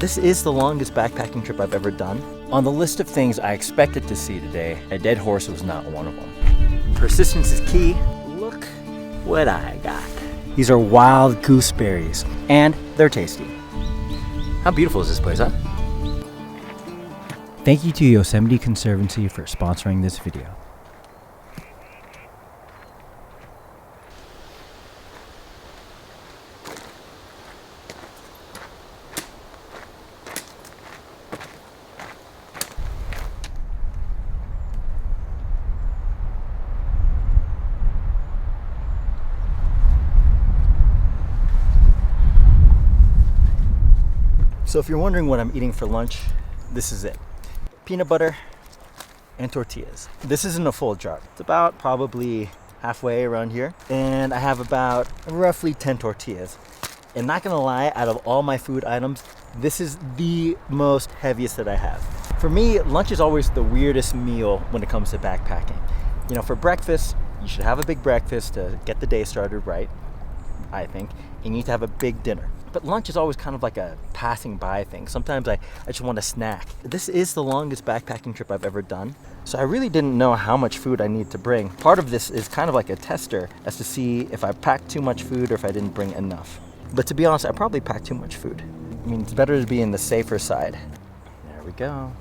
This is the longest backpacking trip I've ever done. On the list of things I expected to see today, a dead horse was not one of them. Persistence is key. Look what I got. These are wild gooseberries, and they're tasty. How beautiful is this place, huh? Thank you to Yosemite Conservancy for sponsoring this video. So if you're wondering what I'm eating for lunch, this is it. Peanut butter and tortillas. This isn't a full jar. It's about probably halfway around here. And I have about roughly 10 tortillas. And not gonna lie, out of all my food items, this is the most heaviest that I have. For me, lunch is always the weirdest meal when it comes to backpacking. You know, for breakfast, you should have a big breakfast to get the day started right, I think. You need to have a big dinner. But lunch is always kind of like a passing by thing. Sometimes I just want a snack. This is the longest backpacking trip I've ever done. So I really didn't know how much food I need to bring. Part of this is kind of like a tester as to see if I packed too much food or if I didn't bring enough. But to be honest, I probably packed too much food. I mean, it's better to be in the safer side. There we go.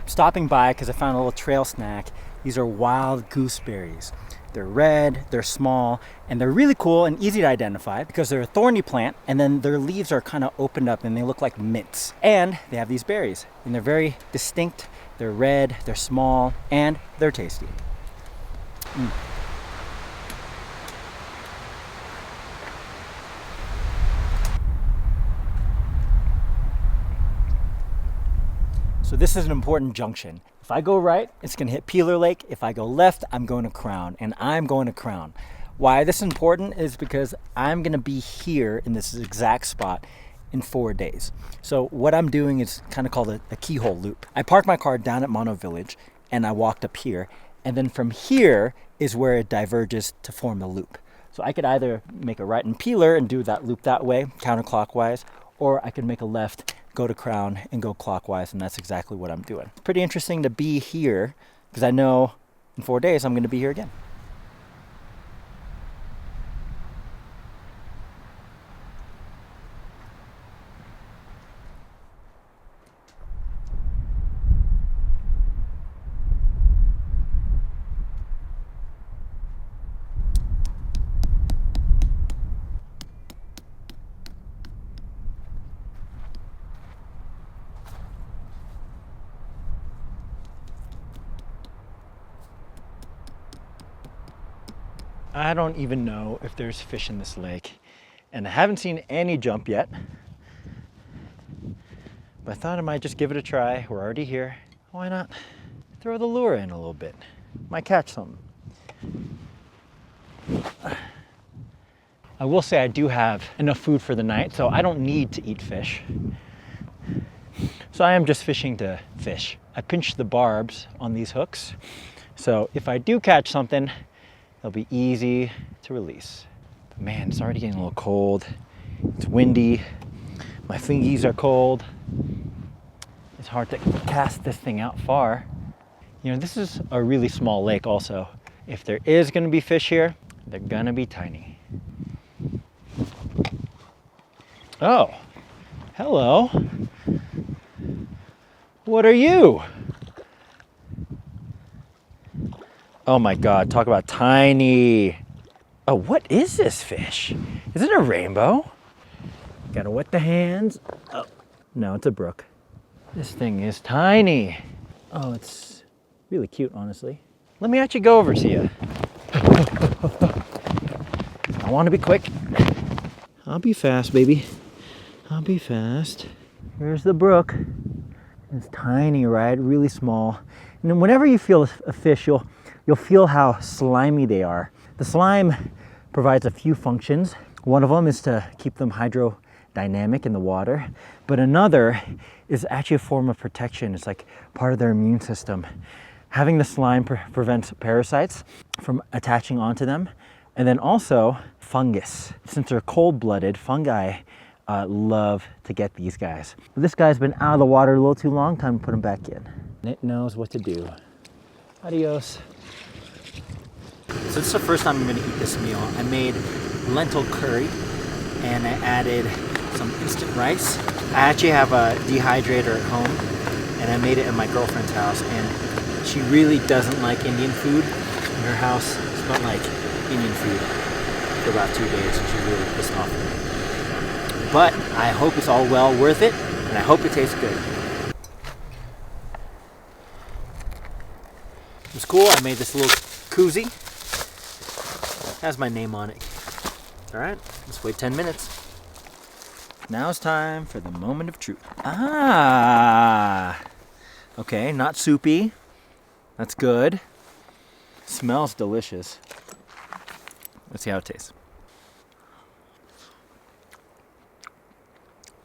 Stopping by because I found a little trail snack. These are wild gooseberries. They're red, they're small, and they're really cool and easy to identify because they're a thorny plant, and then their leaves are kind of opened up and they look like mints. And they have these berries, and they're very distinct. They're red, they're small, and they're tasty. So this is an important junction. If I go right, it's gonna hit Peeler Lake. If I go left, I'm going to Crown, and I'm going to Crown. Why this is important is because I'm gonna be here in this exact spot in 4 days. So what I'm doing is kind of called a keyhole loop. I parked my car down at Mono Village, and I walked up here, and then from here is where it diverges to form the loop. So I could either make a right in Peeler and do that loop that way, counterclockwise, or I could make a left, go to Crown, and go clockwise, and that's exactly what I'm doing. Pretty interesting to be here, because I know in 4 days I'm going to be here again. I don't even know if there's fish in this lake, and I haven't seen any jump yet, but I thought I might just give it a try. We're already here. Why not throw the lure in a little bit? Might catch something. I will say I do have enough food for the night, so I don't need to eat fish. So I am just fishing to fish. I pinched the barbs on these hooks, so if I do catch something, it'll be easy to release. But man, it's already getting a little cold. It's windy. My fingies are cold. It's hard to cast this thing out far. You know, this is a really small lake also. If there is gonna be fish here, they're gonna be tiny. Oh, hello. What are you? Oh my God, talk about tiny. Oh, what is this fish? Is it a rainbow? Gotta wet the hands. Oh, no, it's a brook. This thing is tiny. Oh, it's really cute, honestly. Let me actually go over to you. I want to be quick. I'll be fast, baby. I'll be fast. Here's the brook. It's tiny, right? Really small. And then whenever you feel a fish, you'll feel how slimy they are. The slime provides a few functions. One of them is to keep them hydrodynamic in the water, but another is actually a form of protection. It's like part of their immune system. Having the slime prevents parasites from attaching onto them, and then also fungus. Since they're cold-blooded, fungi love to get these guys. But this guy's been out of the water a little too long, time to put him back in. It knows what to do. Adios. So this is the first time I'm gonna eat this meal. I made lentil curry and I added some instant rice. I actually have a dehydrator at home and I made it at my girlfriend's house, and she really doesn't like Indian food. In her house smelled like Indian food for about 2 days, and she's really pissed off at me. But I hope it's all well worth it, and I hope it tastes good. It was cool. I made this little koozie. Has my name on it. All right, let's wait 10 minutes. Now it's time for the moment of truth. Ah, okay, not soupy. That's good. Smells delicious. Let's see how it tastes.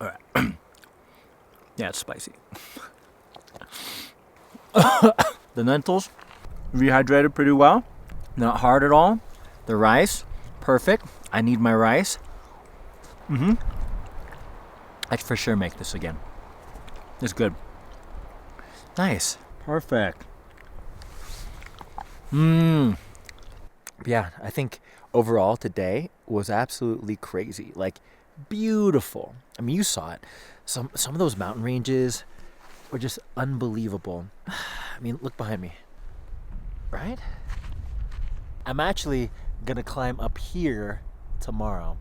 All right. Yeah, it's spicy. The lentils rehydrated pretty well. Not hard at all. The rice, perfect. I need my rice. I'd for sure make this again. It's good. Nice. Perfect. Yeah, I think overall today was absolutely crazy. Like, beautiful. I mean, you saw it. Some of those mountain ranges were just unbelievable. I mean, look behind me. Right? I'm actually gonna climb up here tomorrow.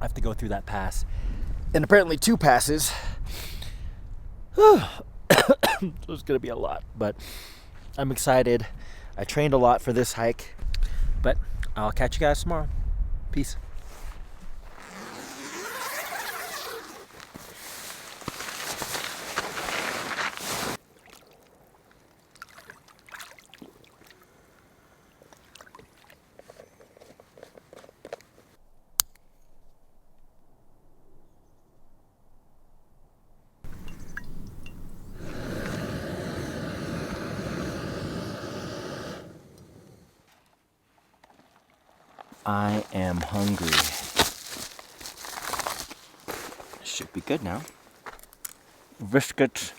I have to go through that pass. And apparently 2 passes. So it's gonna be a lot, but I'm excited. I trained a lot for this hike, but I'll catch you guys tomorrow. Peace. I am hungry. Should be good now. Biscuits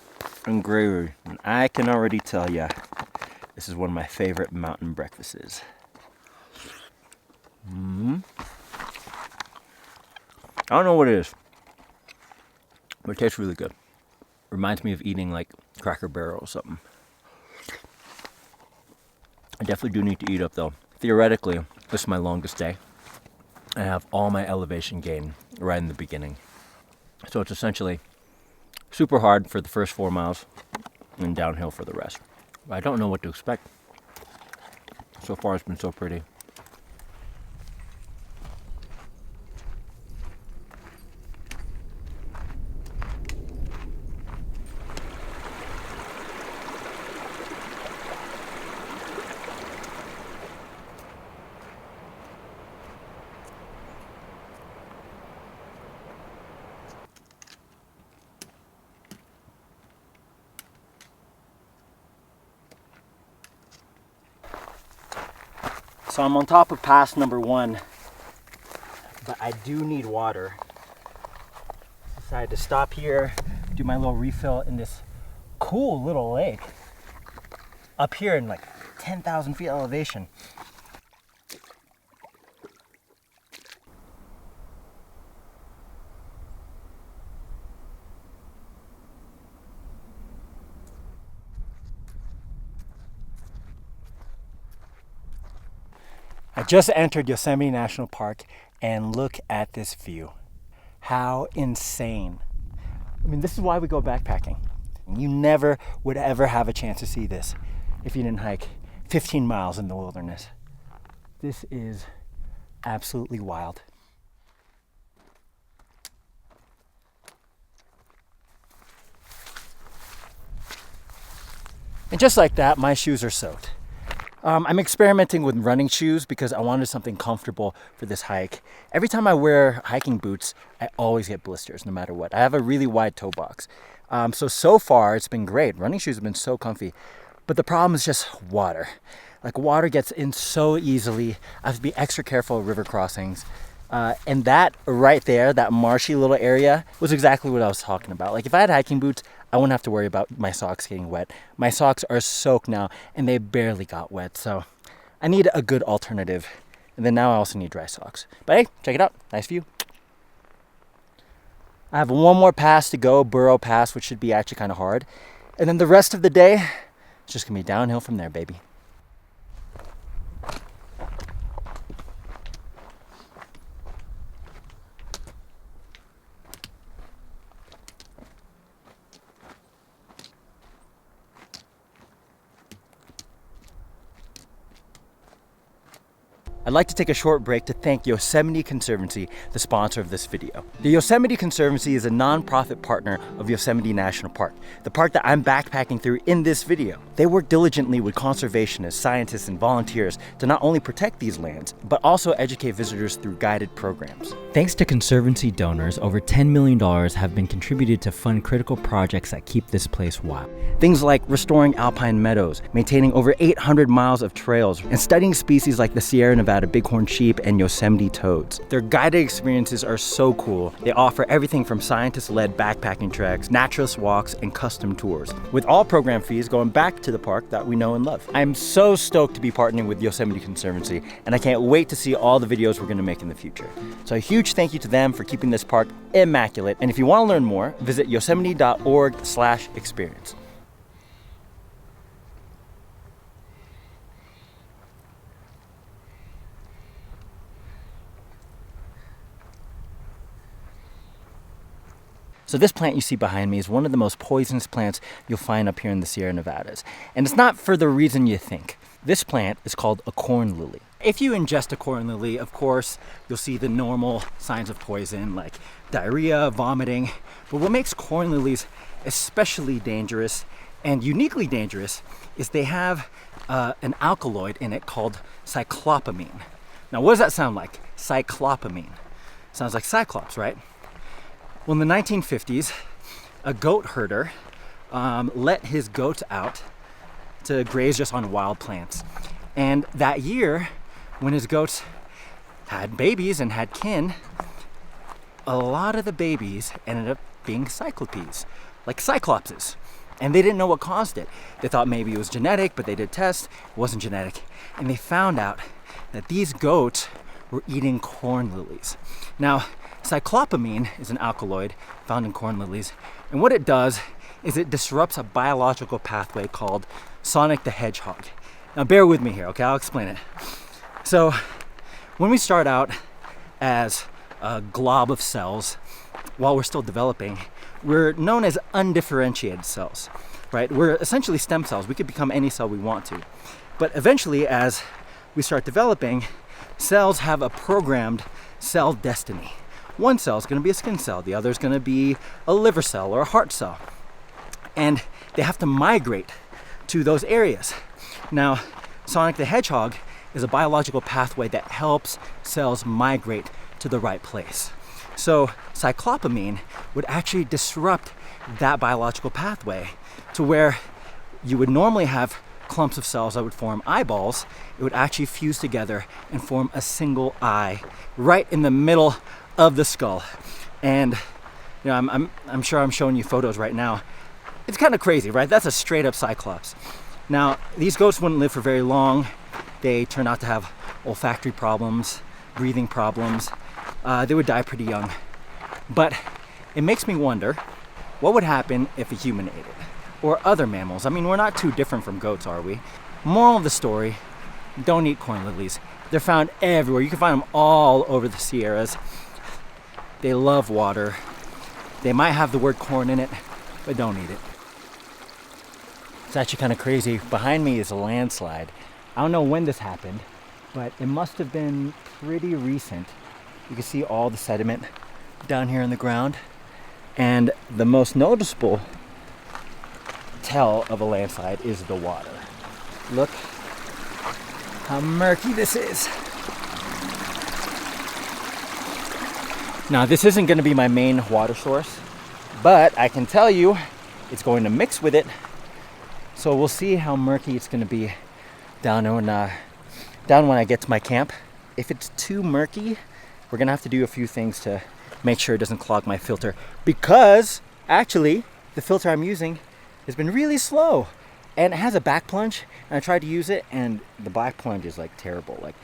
and gravy. And I can already tell ya, this is one of my favorite mountain breakfasts. I don't know what it is, but it tastes really good. Reminds me of eating like Cracker Barrel or something. I definitely do need to eat up though. Theoretically, this is my longest day. I have all my elevation gain right in the beginning. So it's essentially super hard for the first 4 miles and downhill for the rest. But I don't know what to expect. So far it's been so pretty. So I'm on top of pass number 1, but I do need water. Decided to stop here, do my little refill in this cool little lake up here in like 10,000 feet elevation. I just entered Yosemite National Park and look at this view. How insane. I mean, this is why we go backpacking. You never would ever have a chance to see this if you didn't hike 15 miles in the wilderness. This is absolutely wild. And just like that, my shoes are soaked. I'm experimenting with running shoes because I wanted something comfortable for this hike. Every time I wear hiking boots, I always get blisters no matter what. I have a really wide toe box. So far it's been great. Running shoes have been so comfy. But the problem is just water. Like water gets in so easily. I have to be extra careful at river crossings. And that right there, that marshy little area was exactly what I was talking about. Like if I had hiking boots, I wouldn't have to worry about my socks getting wet. My socks are soaked now and they barely got wet. So I need a good alternative. And then now I also need dry socks. But hey, check it out. Nice view. I have one more pass to go, Burrow Pass, which should be actually kind of hard. And then the rest of the day, it's just gonna be downhill from there, baby. I'd like to take a short break to thank Yosemite Conservancy, the sponsor of this video. The Yosemite Conservancy is a non-profit partner of Yosemite National Park, the park that I'm backpacking through in this video. They work diligently with conservationists, scientists, and volunteers to not only protect these lands, but also educate visitors through guided programs. Thanks to Conservancy donors, over $10 million have been contributed to fund critical projects that keep this place wild. Things like restoring alpine meadows, maintaining over 800 miles of trails, and studying species like the Sierra Nevada bighorn sheep and Yosemite toads. Their guided experiences are so cool. They offer everything from scientist-led backpacking treks, naturalist walks, and custom tours, with all program fees going back to the park that we know and love. I'm so stoked to be partnering with Yosemite Conservancy, and I can't wait to see all the videos we're going to make in the future. So a huge thank you to them for keeping this park immaculate, and if you want to learn more, visit yosemite.org/experience. So this plant you see behind me is one of the most poisonous plants you'll find up here in the Sierra Nevadas. And it's not for the reason you think. This plant is called a corn lily. If you ingest a corn lily, of course, you'll see the normal signs of poison like diarrhea, vomiting. But what makes corn lilies especially dangerous and uniquely dangerous is they have an alkaloid in it called cyclopamine. Now, what does that sound like? Cyclopamine. Sounds like Cyclops, right? Well, in the 1950s, a goat herder let his goats out to graze just on wild plants. And that year, when his goats had babies and had kin, a lot of the babies ended up being cyclopes, like cyclopses. And they didn't know what caused it. They thought maybe it was genetic, but they did tests. It wasn't genetic. And they found out that these goats were eating corn lilies. Now, cyclopamine is an alkaloid found in corn lilies, and what it does is it disrupts a biological pathway called Sonic the Hedgehog. Now bear with me here, okay? I'll explain it. So when we start out as a glob of cells, while we're still developing, we're known as undifferentiated cells, right? We're essentially stem cells. We could become any cell we want to. But eventually, as we start developing, cells have a programmed cell destiny. One cell is going to be a skin cell, the other is going to be a liver cell or a heart cell. And they have to migrate to those areas. Now, Sonic the Hedgehog is a biological pathway that helps cells migrate to the right place. So cyclopamine would actually disrupt that biological pathway to where you would normally have clumps of cells that would form eyeballs. It would actually fuse together and form a single eye right in the middle of the skull. And you know, I'm sure I'm showing you photos right now. It's kind of crazy, right? That's a straight up cyclops. Now, these goats wouldn't live for very long. They turn out to have olfactory problems, breathing problems. They would die pretty young. But it makes me wonder, what would happen if a human ate it? Or other mammals? I mean, we're not too different from goats, are we? Moral of the story, don't eat corn lilies. They're found everywhere. You can find them all over the Sierras. They love water. They might have the word corn in it, but don't eat it. It's actually kind of crazy. Behind me is a landslide. I don't know when this happened, but it must have been pretty recent. You can see all the sediment down here in the ground. And the most noticeable tell of a landslide is the water. Look how murky this is. Now, this isn't going to be my main water source, but I can tell you it's going to mix with it. So we'll see how murky it's going to be down when I get to my camp. If it's too murky, we're going to have to do a few things to make sure it doesn't clog my filter, because actually the filter I'm using has been really slow and it has a back plunge, and I tried to use it and the back plunge is like terrible. Like,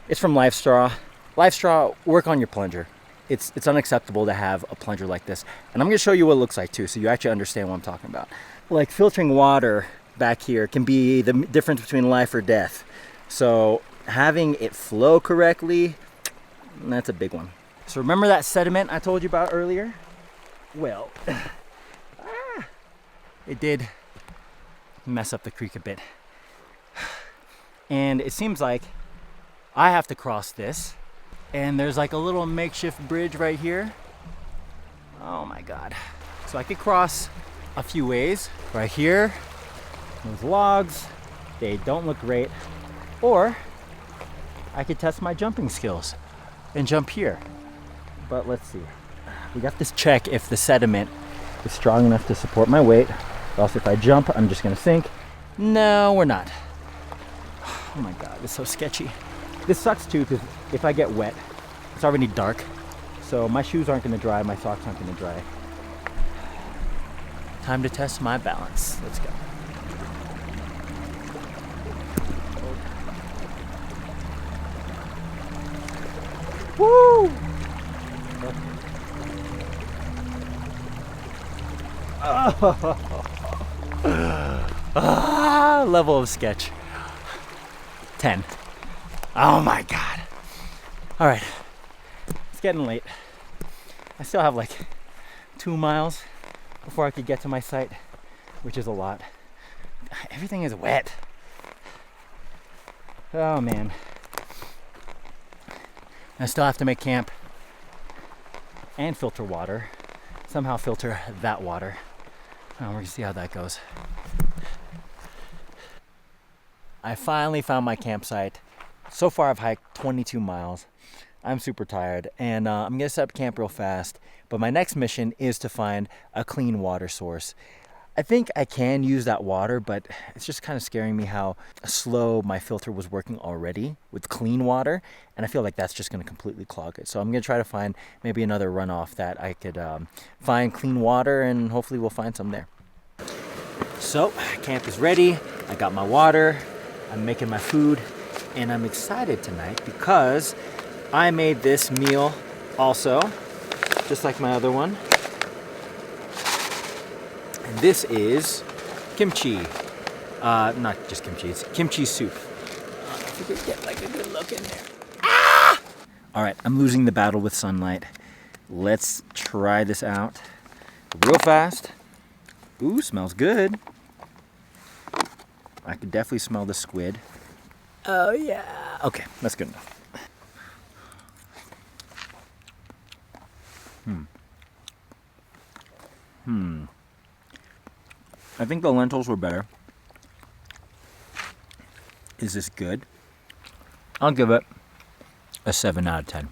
it's from Life Straw. Life Straw, work on your plunger. It's unacceptable to have a plunger like this. And I'm going to show you what it looks like too, so you actually understand what I'm talking about. Like, filtering water back here can be the difference between life or death. So having it flow correctly, that's a big one. So remember that sediment I told you about earlier? Well, it did mess up the creek a bit. And it seems like I have to cross this. And there's like a little makeshift bridge right here. Oh my God. So I could cross a few ways. Right here, those logs, they don't look great. Or I could test my jumping skills and jump here. But let's see. We got this check if the sediment is strong enough to support my weight. Or else if I jump, I'm just gonna sink. No, we're not. Oh my God, it's so sketchy. This sucks too, because if I get wet, it's already dark. So my shoes aren't gonna dry, my socks aren't gonna dry. Time to test my balance. Let's go. Woo! Level of sketch. 10. Oh my God. All right, it's getting late. I still have like 2 miles before I could get to my site, which is a lot. Everything is wet. Oh man. I still have to make camp and filter water. Somehow filter that water. We're gonna see how that goes. I finally found my campsite. So far I've hiked 22 miles. I'm super tired, and I'm gonna set up camp real fast. But my next mission is to find a clean water source. I think I can use that water, but it's just kind of scaring me how slow my filter was working already with clean water, and I feel like that's just gonna completely clog it. So I'm gonna try to find maybe another runoff that I could find clean water, and hopefully we'll find some there. So camp is ready. I got my water, I'm making my food, and I'm excited tonight because I made this meal also, just like my other one. And this is kimchi. Not just kimchi, it's kimchi soup. If we could get like a good look in there. Ah! All right, I'm losing the battle with sunlight. Let's try this out real fast. Ooh, smells good. I could definitely smell the squid. Oh yeah. Okay, that's good enough. I think the lentils were better. Is this good? I'll give it a 7 out of 10.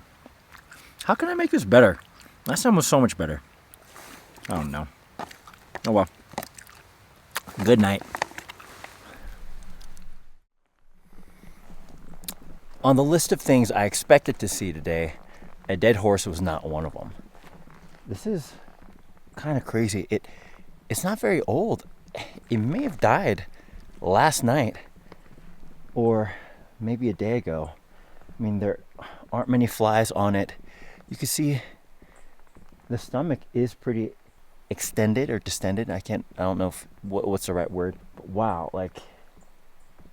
How can I make this better? Last time was so much better. I don't know. Oh well. Good night. On the list of things I expected to see today, a dead horse was not one of them. This is kind of crazy. It's not very old. It may have died last night or maybe a day ago. I mean, there aren't many flies on it. You can see the stomach is pretty extended or distended. I don't know what's the right word. But wow, like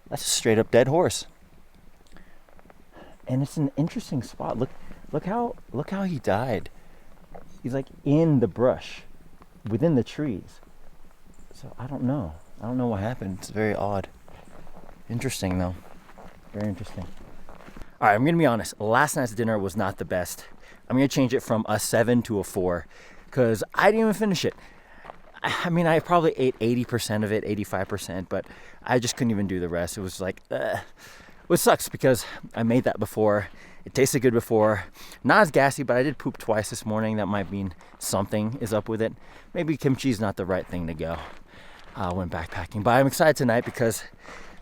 that's a straight up dead horse. And it's an interesting spot. Look how he died. He's like in the brush, within the trees. So I don't know what happened. It's very odd. Interesting though. Very interesting. All right, I'm gonna be honest. Last night's dinner was not the best. I'm gonna change it from a 7 to a 4 because I didn't even finish it. I mean, I probably ate 80% of it, 85%, but I just couldn't even do the rest. It was like, which sucks because I made that before. It tasted good before. Not as gassy, but I did poop twice this morning. That might mean something is up with it. Maybe kimchi is not the right thing to go when backpacking. But I'm excited tonight because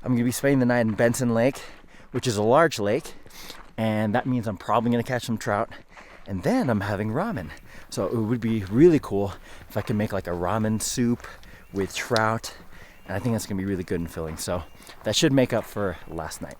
I'm going to be spending the night in Benson Lake, which is a large lake. And that means I'm probably going to catch some trout. And then I'm having ramen. So it would be really cool if I can make like a ramen soup with trout. And I think that's going to be really good and filling. So that should make up for last night.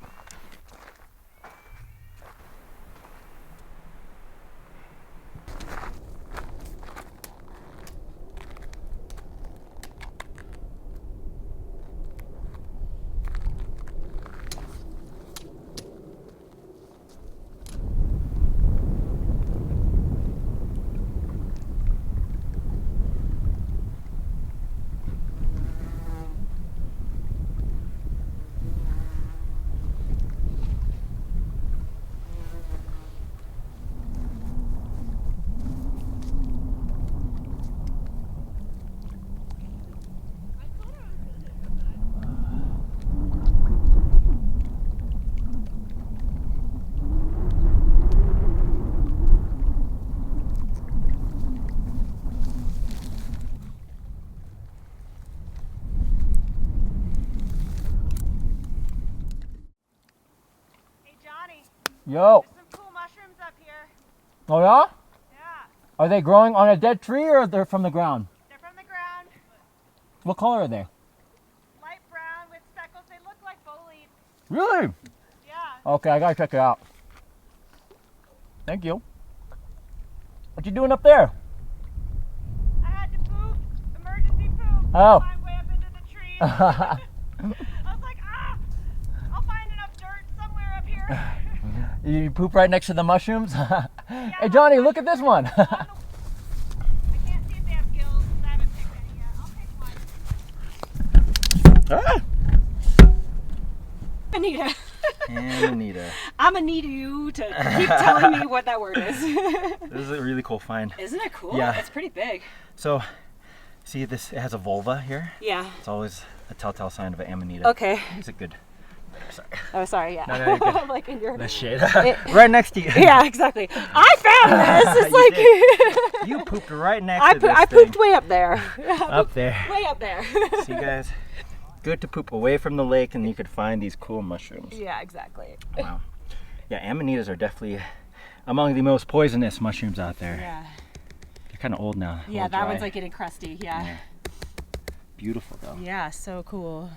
Yo. There's some cool mushrooms up here. Oh yeah? Yeah. Are they growing on a dead tree or they're from the ground? They're from the ground. What color are they? Light brown with speckles. They look like bow leaves. Really? Yeah. Okay, I gotta check it out. Thank you. What you doing up there? I had to poop. Emergency poop. Oh. Climbed way up into the tree. I was like, I'll find enough dirt somewhere up here. You poop right next to the mushrooms? Yeah, Hey Johnny, look at this one. I can't see if they have gills. I haven't picked any yet. I'll pick one. Anita. And Anita. I'm gonna need you to keep telling me what that word is. This is a really cool find. Isn't it cool? Yeah. It's pretty big. So, see this, it has a vulva here. Yeah. It's always a telltale sign of an amanita. Okay. It's a good, sorry. Oh, sorry, yeah. No, you're good. I'm like in your... The shade. Right next to you. Yeah, exactly. I found this. It's like... You pooped right next to this I thing. pooped way up there. Up there. Way up there. See guys? Good to poop away from the lake and you could find these cool mushrooms. Yeah, exactly. Wow. Yeah, amanitas are definitely among the most poisonous mushrooms out there. Yeah. They're kind of old now. Yeah, that one's like getting crusty. Yeah. Yeah. Beautiful though. Yeah, so cool.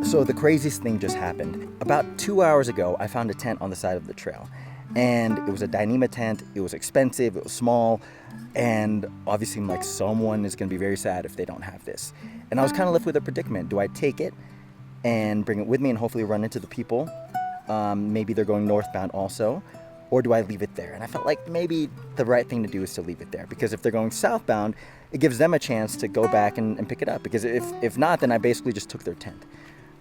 So the craziest thing just happened. About 2 hours ago, I found a tent on the side of the trail. And it was a Dyneema tent. It was expensive, it was small. And obviously, like, someone is gonna be very sad if they don't have this. And I was kind of left with a predicament. Do I take it and bring it with me and hopefully run into the people? Maybe they're going northbound also. Or do I leave it there? And I felt like maybe the right thing to do is to leave it there. Because if they're going southbound, it gives them a chance to go back and pick it up. Because if not, then I basically just took their tent.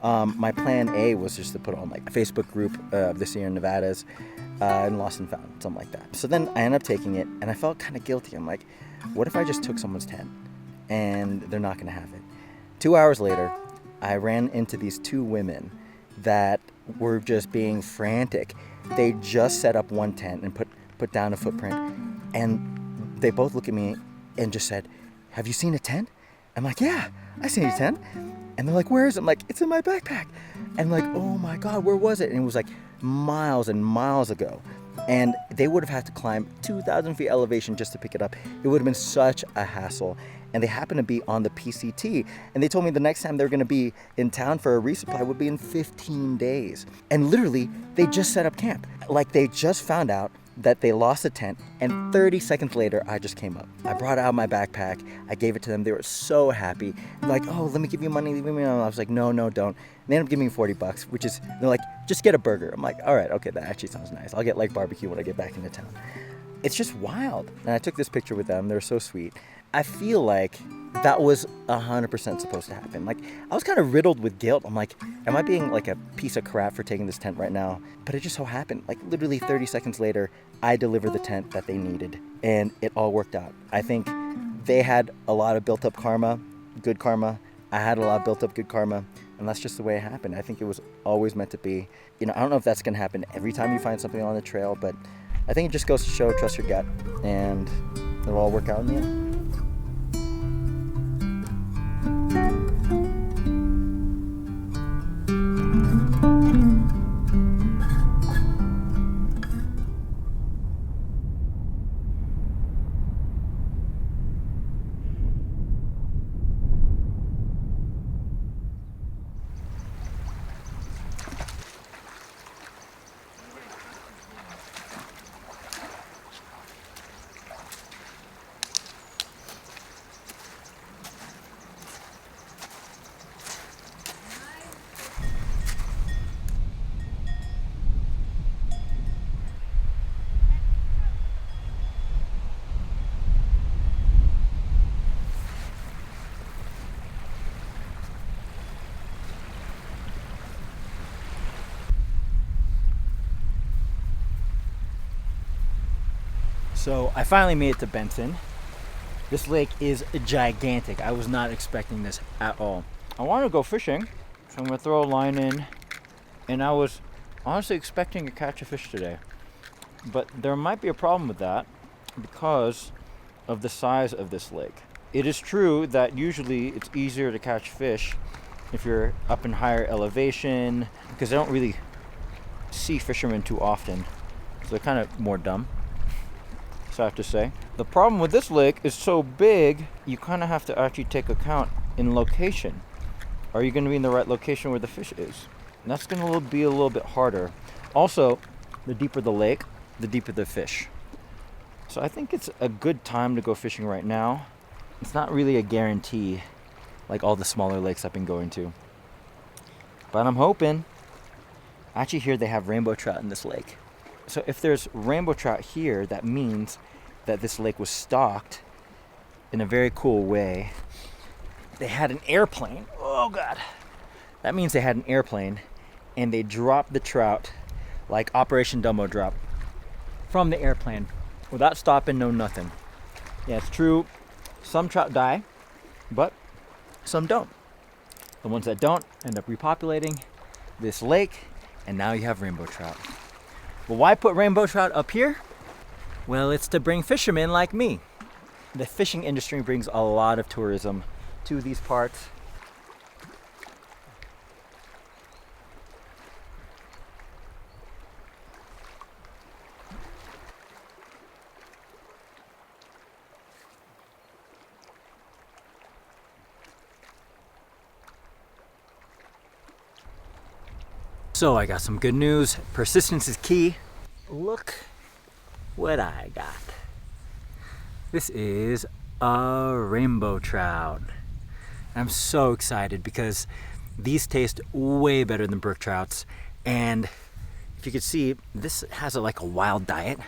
My plan A was just to put on like a Facebook group of the Sierra Nevadas and Lost and Found, something like that. So then I ended up taking it and I felt kind of guilty. I'm like, what if I just took someone's tent and they're not gonna have it? 2 hours later, I ran into these two women that were just being frantic. They just set up one tent and put down a footprint and they both looked at me and just said, have you seen a tent? I'm like, yeah, I seen a tent. And they're like, where is it? I'm like, it's in my backpack. And I'm like, oh my God, where was it? And it was like miles and miles ago. And they would have had to climb 2,000 feet elevation just to pick it up. It would have been such a hassle. And they happened to be on the PCT. And they told me the next time they're gonna be in town for a resupply would be in 15 days. And literally, they just set up camp. Like they just found out that they lost the tent, and 30 seconds later, I just came up. I brought out my backpack. I gave it to them. They were so happy. They're like, oh, let me give you money. Leave me alone. I was like, no, don't. And they ended up giving me $40, which is, they're like, just get a burger. I'm like, all right, okay, that actually sounds nice. I'll get like barbecue when I get back into town. It's just wild. And I took this picture with them. They're so sweet. I feel like that was 100% supposed to happen. Like, I was kind of riddled with guilt. I'm like, am I being like a piece of crap for taking this tent right now? But it just so happened. Like, literally 30 seconds later, I delivered the tent that they needed. And it all worked out. I think they had a lot of built up karma, good karma. I had a lot of built up good karma. And that's just the way it happened. I think it was always meant to be. You know, I don't know if that's going to happen every time you find something on the trail, but I think it just goes to show, trust your gut, and it'll all work out in the end. So I finally made it to Benson. This lake is gigantic. I was not expecting this at all. I wanted to go fishing, so I'm gonna throw a line in, and I was honestly expecting to catch a fish today. But there might be a problem with that because of the size of this lake. It is true that usually it's easier to catch fish if you're up in higher elevation, because I don't really see fishermen too often, so they're kind of more dumb. So I have to say, the problem with this lake is so big, you kind of have to actually take account in location. Are you going to be in the right location where the fish is? And that's going to be a little bit harder. Also, the deeper the lake, the deeper the fish. So I think it's a good time to go fishing right now. It's not really a guarantee like all the smaller lakes I've been going to. But I'm hoping. I actually hear they have rainbow trout in this lake. So if there's rainbow trout here, that means that this lake was stocked in a very cool way. They had an airplane. Oh God. That means they had an airplane and they dropped the trout like Operation Dumbo Drop from the airplane without stopping, no nothing. Yeah, it's true. Some trout die, but some don't. The ones that don't end up repopulating this lake, and now you have rainbow trout. Well, why put rainbow trout up here? Well, it's to bring fishermen like me. The fishing industry brings a lot of tourism to these parts. So I got some good news. Persistence is key. Look what I got. This is a rainbow trout. I'm so excited because these taste way better than brook trouts. And if you could see, this has like a wild diet.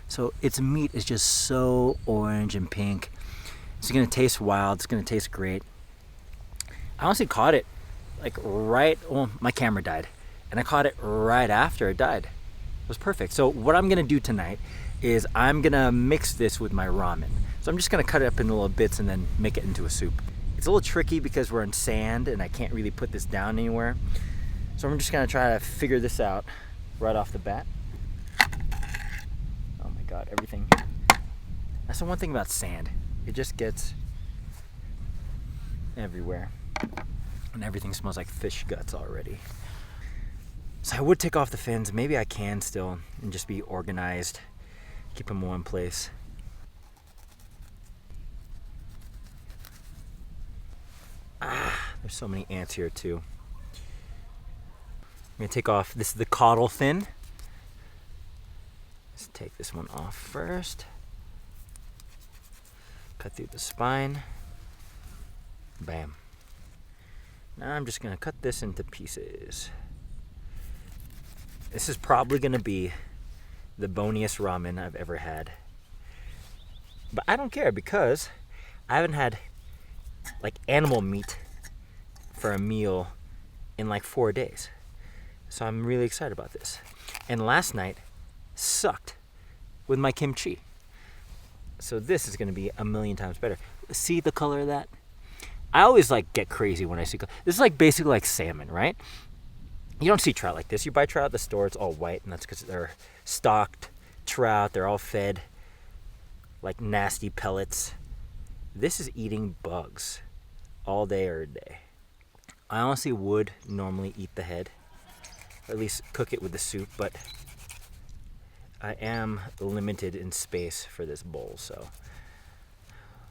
So its meat is just so orange and pink. It's gonna taste wild, it's gonna taste great. I honestly caught it like well, my camera died. And I caught it right after it died. It was perfect. So what I'm gonna do tonight is I'm gonna mix this with my ramen. So I'm just gonna cut it up in little bits and then make it into a soup. It's a little tricky because we're in sand and I can't really put this down anywhere. So I'm just gonna try to figure this out right off the bat. Oh my God, everything. That's the one thing about sand. It just gets everywhere. And everything smells like fish guts already. So I would take off the fins. Maybe I can still and just be organized. Keep them all in place. There's so many ants here too. I'm gonna take off, this is the caudal fin. Let's take this one off first. Cut through the spine. Bam. Now I'm just gonna cut this into pieces. This is probably gonna be the boniest ramen I've ever had. But I don't care because I haven't had like animal meat for a meal in like 4 days. So I'm really excited about this. And last night sucked with my kimchi. So this is gonna be a million times better. See the color of that? I always like get crazy when I see this is like basically like salmon, right? You don't see trout like this. You buy trout at the store, it's all white, and that's because they're stocked trout. They're all fed like nasty pellets. This is eating bugs all day every day. I honestly would normally eat the head, or at least cook it with the soup, but I am limited in space for this bowl, so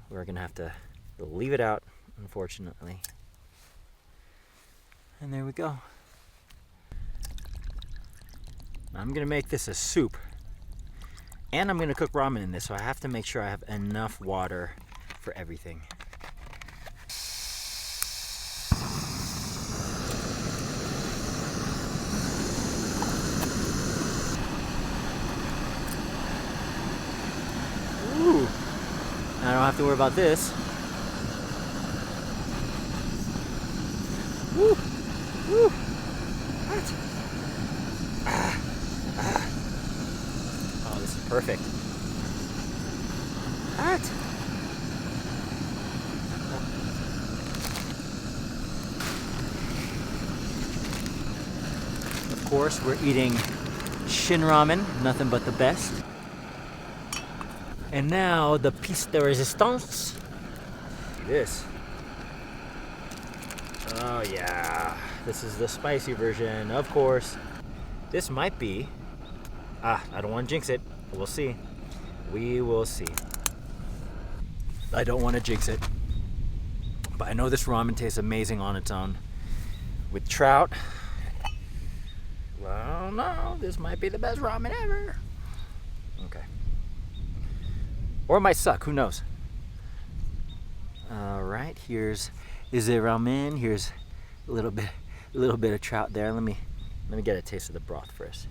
we're gonna have to leave it out, unfortunately. And there we go. I'm gonna make this a soup, and I'm gonna cook ramen in this, so I have to make sure I have enough water for everything. Ooh, I don't have to worry about this. Woo, woo, what? Oh, this is perfect. What? Of course, we're eating shin ramen, nothing but the best. And now the piece de resistance. This. Oh yeah, this is the spicy version, of course. This might be, I don't want to jinx it. We'll see. We will see. I don't want to jinx it. But I know this ramen tastes amazing on its own. With trout, well, no, this might be the best ramen ever. Okay. Or it might suck, who knows? All right, is a ramen. Here's a little bit of trout there. Let me get a taste of the broth first.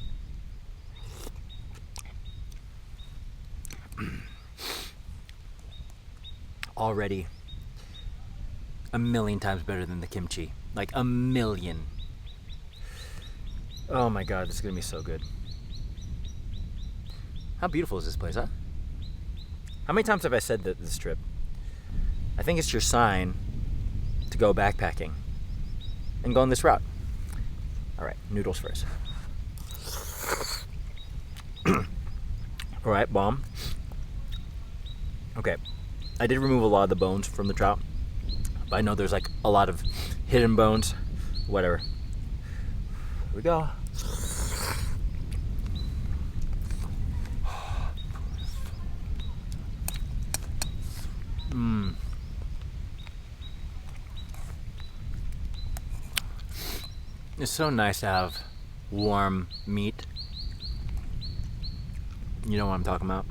Already a million times better than the kimchi. Like a million. Oh my god, this is gonna be so good. How beautiful is this place, huh? How many times have I said that this trip? I think it's your sign to go backpacking and go on this route. All right, noodles first. All right, bomb. Okay, I did remove a lot of the bones from the trout, but I know there's like a lot of hidden bones. Whatever. Here we go. Mmm. It's so nice to have warm meat. You know what I'm talking about?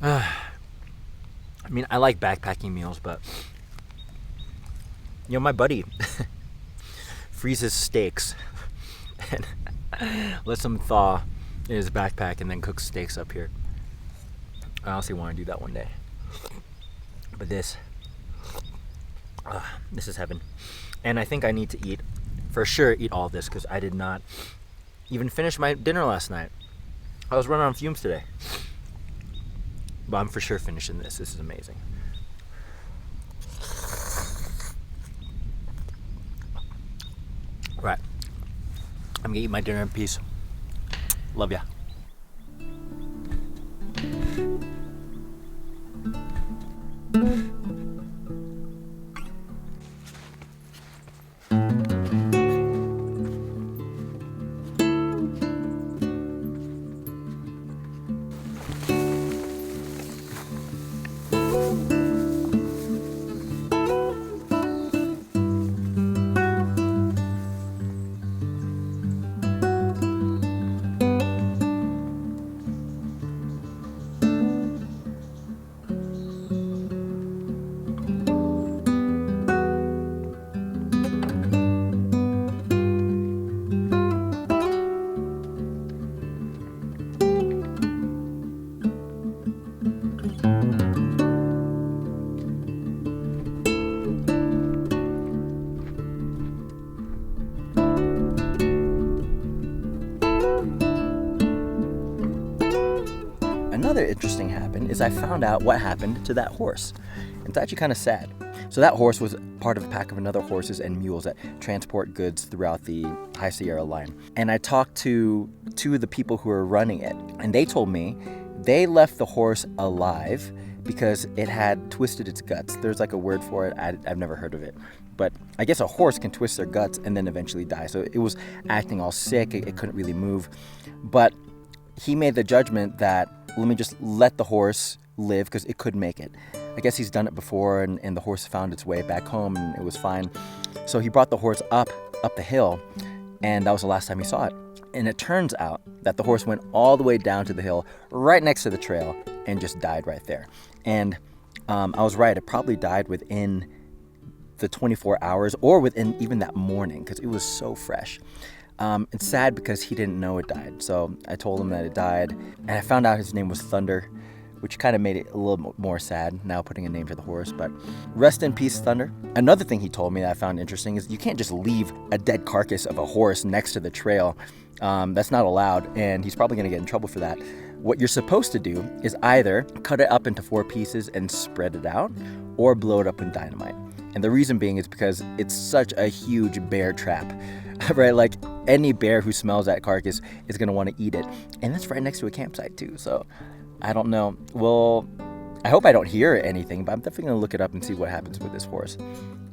I mean, I like backpacking meals, but you know, my buddy freezes steaks and lets them thaw in his backpack and then cooks steaks up here. I honestly want to do that one day. But this is heaven. And I think I need to for sure eat all of this, because I did not even finish my dinner last night. I was running on fumes today. But I'm for sure finishing this. This is amazing. Right. I'm gonna eat my dinner in peace. Love ya. another interesting happened is I found out what happened to that horse. It's actually kind of sad. So that horse was part of a pack of another horses and mules that transport goods throughout the High Sierra line. And I talked to two of the people who were running it, and they told me they left the horse alive because it had twisted its guts. There's like a word for it. I've never heard of it. But I guess a horse can twist their guts and then eventually die. So it was acting all sick. It couldn't really move. But he made the judgment that let me just let the horse live because it could make it. I guess he's done it before, and the horse found its way back home and it was fine. So he brought the horse up the hill, and that was the last time he saw it. And it turns out that the horse went all the way down to the hill right next to the trail and just died right there. And I was right. It probably died within the 24 hours or within even that morning because it was so fresh. It's sad because he didn't know it died. So I told him that it died, and I found out his name was Thunder, which kind of made it a little more sad now putting a name to the horse. But rest in peace, Thunder. Another thing he told me that I found interesting is you can't just leave a dead carcass of a horse next to the trail. That's not allowed, and he's probably going to get in trouble for that. What you're supposed to do is either cut it up into 4 pieces and spread it out, or blow it up with dynamite. And the reason being is because it's such a huge bear trap, right? Like any bear who smells that carcass is going to want to eat it. And that's right next to a campsite too. So I don't know. Well, I hope I don't hear anything, but I'm definitely going to look it up and see what happens with this horse.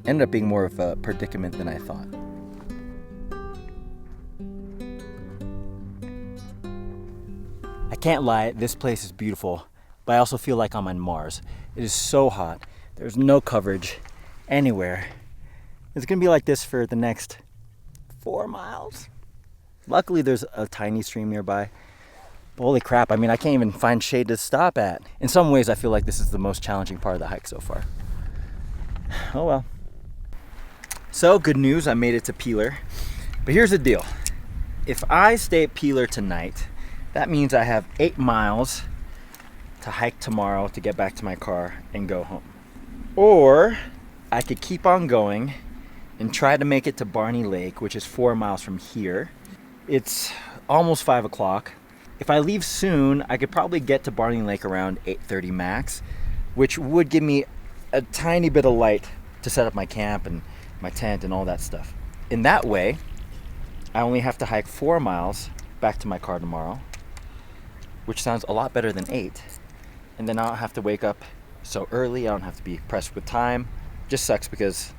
Ended up being more of a predicament than I thought. I can't lie, this place is beautiful, but I also feel like I'm on Mars. It is so hot. There's no coverage anywhere. It's gonna be like this for the next 4 miles. Luckily there's a tiny stream nearby. But holy crap, I mean, I can't even find shade to stop at. In some ways I feel like this is the most challenging part of the hike so far. Oh well. So good news, I made it to Peeler. But here's the deal. If I stay at Peeler tonight, that means I have 8 miles to hike tomorrow to get back to my car and go home. Or I could keep on going and try to make it to Barney Lake, which is 4 miles from here. It's almost 5 o'clock. If I leave soon, I could probably get to Barney Lake around 8:30 max, which would give me a tiny bit of light to set up my camp and my tent and all that stuff. In that way, I only have to hike 4 miles back to my car tomorrow, which sounds a lot better than 8. And then I don't have to wake up so early. I don't have to be pressed with time. Just sucks because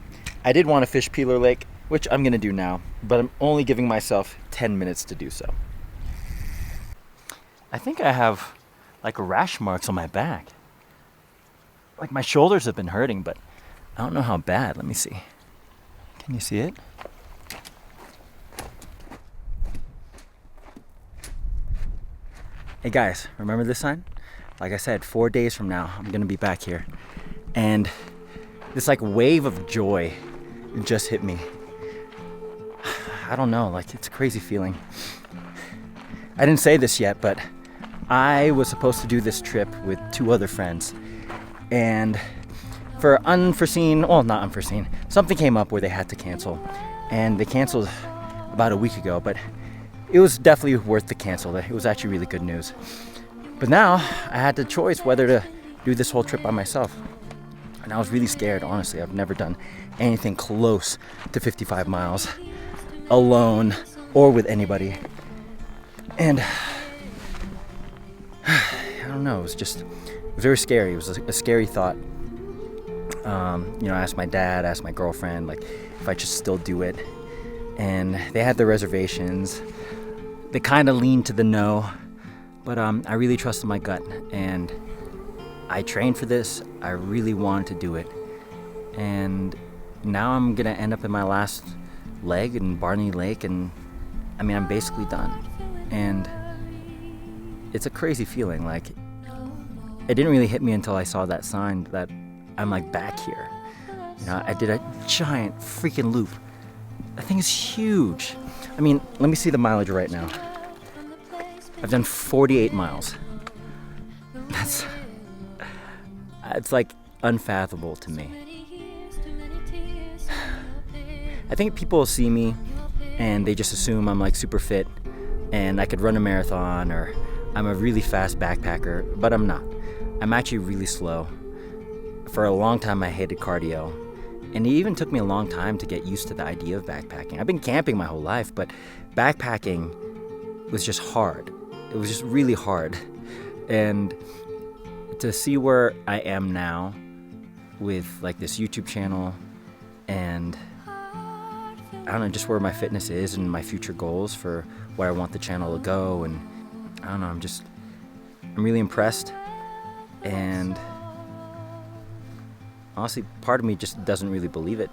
I did want to fish Peeler Lake, which I'm going to do now, but I'm only giving myself 10 minutes to do so. I think I have like rash marks on my back. Like my shoulders have been hurting, but I don't know how bad. Let me see. Can you see it? Hey guys, remember this sign? Like I said, 4 days from now, I'm gonna be back here. And this like wave of joy just hit me. I don't know, like it's a crazy feeling. I didn't say this yet, but I was supposed to do this trip with 2 other friends. And for not unforeseen, something came up where they had to cancel. And they canceled about a week ago, but it was definitely worth the cancel. It was actually really good news. But now I had the choice whether to do this whole trip by myself. And I was really scared, honestly. I've never done anything close to 55 miles alone or with anybody. And I don't know, it was very scary. It was a scary thought. I asked my dad, asked my girlfriend, like if I should still do it. And they had their reservations. They kind of leaned to the no, but I really trusted my gut, and I trained for this. I really wanted to do it, and now I'm gonna end up in my last leg in Barney Lake, and I mean I'm basically done. And it's a crazy feeling. Like it didn't really hit me until I saw that sign that I'm like back here. I did a giant freaking loop. That thing is huge. I mean, let me see the mileage right now. I've done 48 miles. It's like unfathomable to me. I think people see me and they just assume I'm like super fit and I could run a marathon or I'm a really fast backpacker, but I'm not. I'm actually really slow. For a long time, I hated cardio. And it even took me a long time to get used to the idea of backpacking. I've been camping my whole life, but backpacking was just hard. It was just really hard. And to see where I am now with like this YouTube channel and I don't know, just where my fitness is and my future goals for where I want the channel to go, and I don't know, I'm really impressed. And honestly, part of me just doesn't really believe it.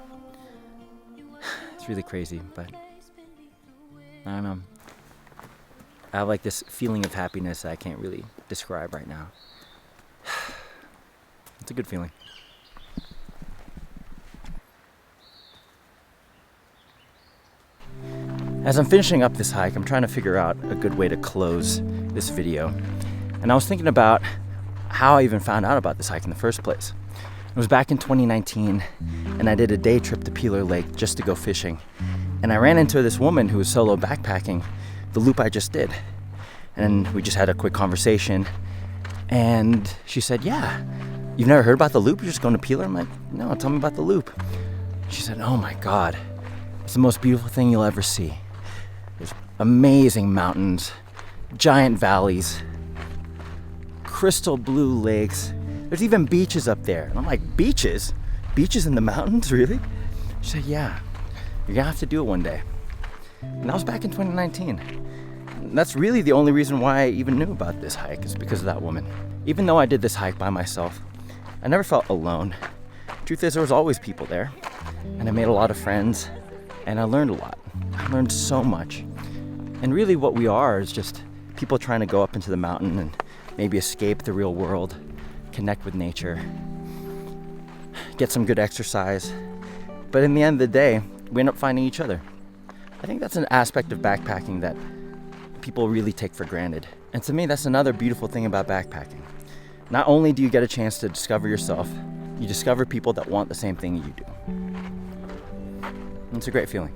It's really crazy, but I don't know. I have like this feeling of happiness that I can't really describe right now. It's a good feeling. As I'm finishing up this hike, I'm trying to figure out a good way to close this video. And I was thinking about how I even found out about this hike in the first place. It was back in 2019, and I did a day trip to Peeler Lake just to go fishing. And I ran into this woman who was solo backpacking the loop I just did. And we just had a quick conversation. And she said, "Yeah, you've never heard about the loop? You're just going to Peeler?" I'm like, "No, tell me about the loop." She said, "Oh my God, it's the most beautiful thing you'll ever see. There's amazing mountains, giant valleys, crystal blue lakes. There's even beaches up there." And I'm like, "Beaches? Beaches in the mountains, really?" She said, "Yeah, you're gonna have to do it one day." And that was back in 2019. And that's really the only reason why I even knew about this hike, is because of that woman. Even though I did this hike by myself, I never felt alone. Truth is, there was always people there, and I made a lot of friends, and I learned a lot. I learned so much. And really what we are is just people trying to go up into the mountain and maybe escape the real world, connect with nature, get some good exercise. But in the end of the day, we end up finding each other. I think that's an aspect of backpacking that people really take for granted. And to me, that's another beautiful thing about backpacking. Not only do you get a chance to discover yourself, you discover people that want the same thing you do. And it's a great feeling.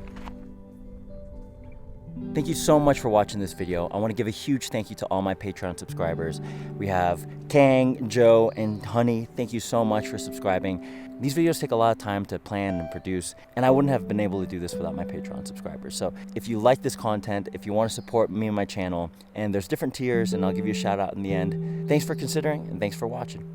Thank you so much for watching this video. I want to give a huge thank you to all my Patreon subscribers. We have Kang, Joe, and Honey. Thank you so much for subscribing. These videos take a lot of time to plan and produce, and I wouldn't have been able to do this without my Patreon subscribers. So if you like this content, if you want to support me and my channel, and there's different tiers, and I'll give you a shout out in the end. Thanks for considering, and thanks for watching.